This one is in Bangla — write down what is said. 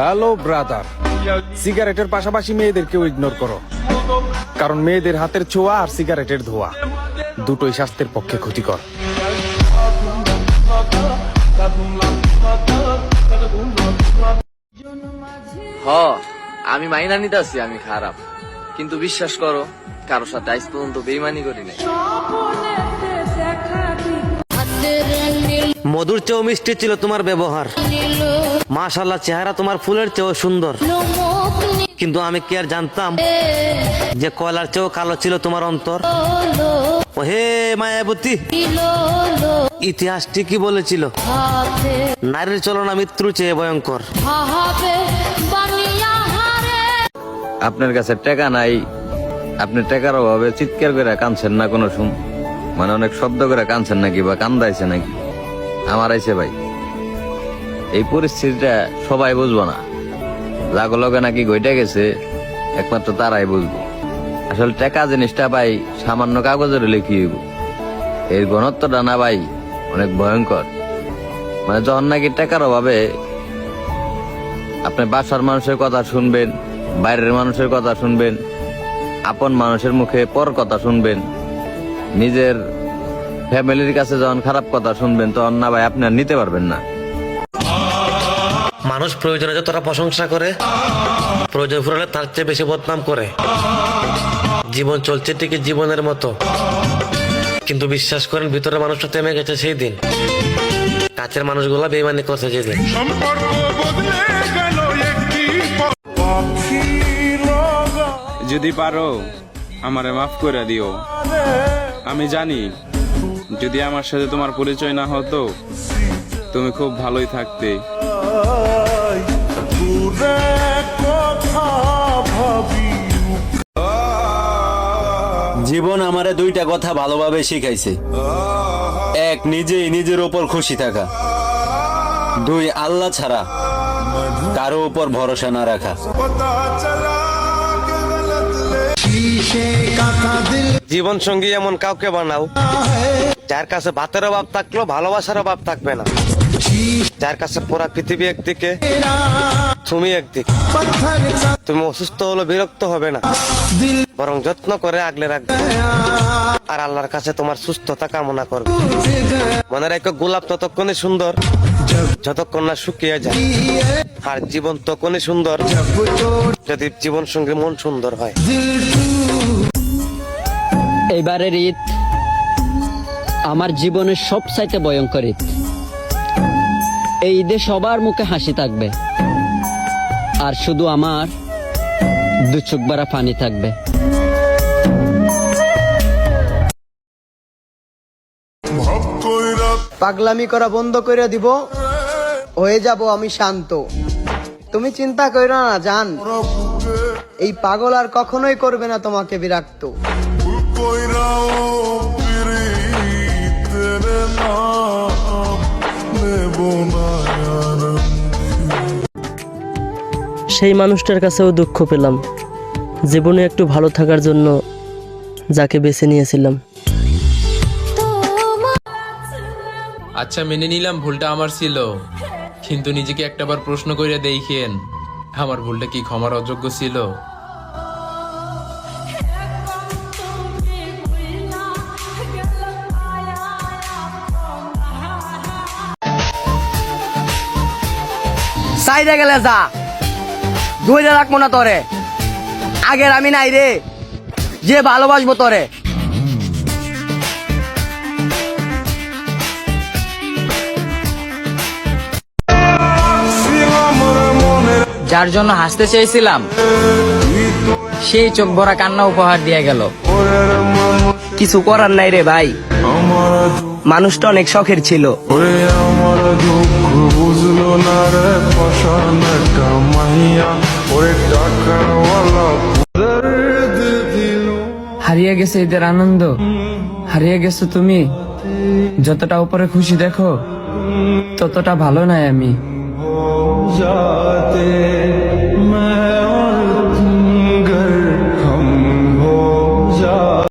হ্যালো ব্রাদার, সিগারেটের পাশাপাশি মেয়েদেরকেও ইগনোর করো, কারণ মেয়েদের হাতের ছোঁয়া আর সিগারেটের ধোঁয়া দুটোই স্বাস্থ্যের পক্ষে ক্ষতিকর। আমি মাইনা নিতেছি আমি খারাপ, কিন্তু বিশ্বাস করো কারোর সাথে আজ পর্যন্ত বেইমানি করি নাই। মধুর চেয়েও মিষ্টি ছিল তোমার ব্যবহার, মাশাআল্লাহ চেহারা তোমার ফুলের চেয়েও সুন্দর, কিন্তু আমি কি আর জানতাম যে কয়লার চেয়েও কালো ছিল তোমার অন্তর। ও হে মায়াবতী, ইতিহাস ঠিকই বলেছিল, নারীর চলনা মৃত্যুর চেয়ে ভয়ঙ্কর। আপনার কাছে টাকা নাই, আপনি টাকার অভাবে চিৎকার করে কাঁদছেন না কোনো মানে অনেক শব্দ করে কাঁদছেন নাকি বা কান্দাইছে নাকি? আমার আইছে ভাই, এই পরিস্থিতিটা সবাই বুঝবো না, যাগো লগে নাকি গইটা গেছে একমাত্র তারাই বুঝবো। আসলে টাকা জিনিসটা ভাই সামান্য কাগজের লিখি হইব, এর ঘনত্বটা না ভাই অনেক ভয়ঙ্কর। মানে যখন নাকি টাকার অভাবে আপনি বাসার মানুষের কথা শুনবেন, বাইরের মানুষের কথা শুনবেন, আপন মানুষের মুখে পর কথা শুনবেন, নিজের ফ্যামিলির কাছে যখন খারাপ কথা শুনবেন, তখন না ভাই আপনি আর নিতে পারবেন না। মানুষ প্রয়োজনে যতটা প্রশংসা করে, প্রয়োজন ফুরালে তার চেয়ে বেশি বদনাম করে। জীবন চলছে ঠিকই জীবনের মতো, কিন্তু বিশ্বাস করেন ভিতরে মানুষটা থেমে গেছে সেই দিন, কাছের মানুষগুলা বেইমানি করছে যেদিন। যদি পারো আমারে মাফ করে দিও। আমি জানি যদি আমার সাথে তোমার পরিচয় না হতো তুমি খুব ভালোই থাকতে। জীবন আমারে দুইটা কথা ভালোভাবে শিখাইছে। এক, নিজেই নিজের উপর খুশি থাকা। দুই, আল্লাহ ছাড়া কারো উপর ভরসা না রাখা। জীবন সঙ্গী এমন কাউকে বানাও যার কাছে ভাতের অভাব থাকলেও ভালোবাসার অভাব থাকবে না, যার কাছে পুরা পৃথিবী একদিকে তুমি একদিকে। তুমি অসুস্থ হলো বিরক্ত হবে না, বরং যত্ন করে আগলে রাখবে, আর আল্লাহর কাছে তোমার সুস্থতা কামনা করবে। মনে রেখো, গোলাপ ততক্ষণই সুন্দর যতক্ষণ না শুকিয়ে যায়, আর জীবন তখনই সুন্দর যদি জীবন সঙ্গী মন সুন্দর হয়। এবারের ঈদ আমার জীবনের সবচাইতে ভয়ঙ্কর ঈদ। এই ঈদে সবার মুখে হাসি থাকবে, আর শুধু আমার দু চোখ ভরা পানি থাকবে। পাগলামি করা বন্ধ করে দিব, হয়ে যাব আমি শান্ত। তুমি চিন্তা করো না জান, এই পাগল আর কখনোই করবে না তোমাকে বিরক্ত। সেই মানুষটার কাছেও দুঃখ পেলাম, জীবনে একটু ভালো থাকার জন্য যাকে বেছে নিয়েছিলাম। আচ্ছা মেনে নিলাম ভুলটা আমার ছিল, কিন্তু নিজেকে একটাবার প্রশ্ন করে দেখেন আমার ভুলটা কি ক্ষমার অযোগ্য ছিল? সাইডে গেলে যা, ধরে রাখবো না তোরে। আগের আমি নাই রে যে ভালোবাসবো তোরে। যার জন্য হাসতে চেয়েছিলাম সেই চোখ ভরা কান্না উপহার দিয়ে গেল। কিছু করার নাই রে ভাই, মানুষটা অনেক শখের ছিল। হারিয়ে গেছে ঈদের আনন্দ, হারিয়ে গেছো তুমি। যতটা উপরে খুশি দেখো ততটা ভালো নাই আমি।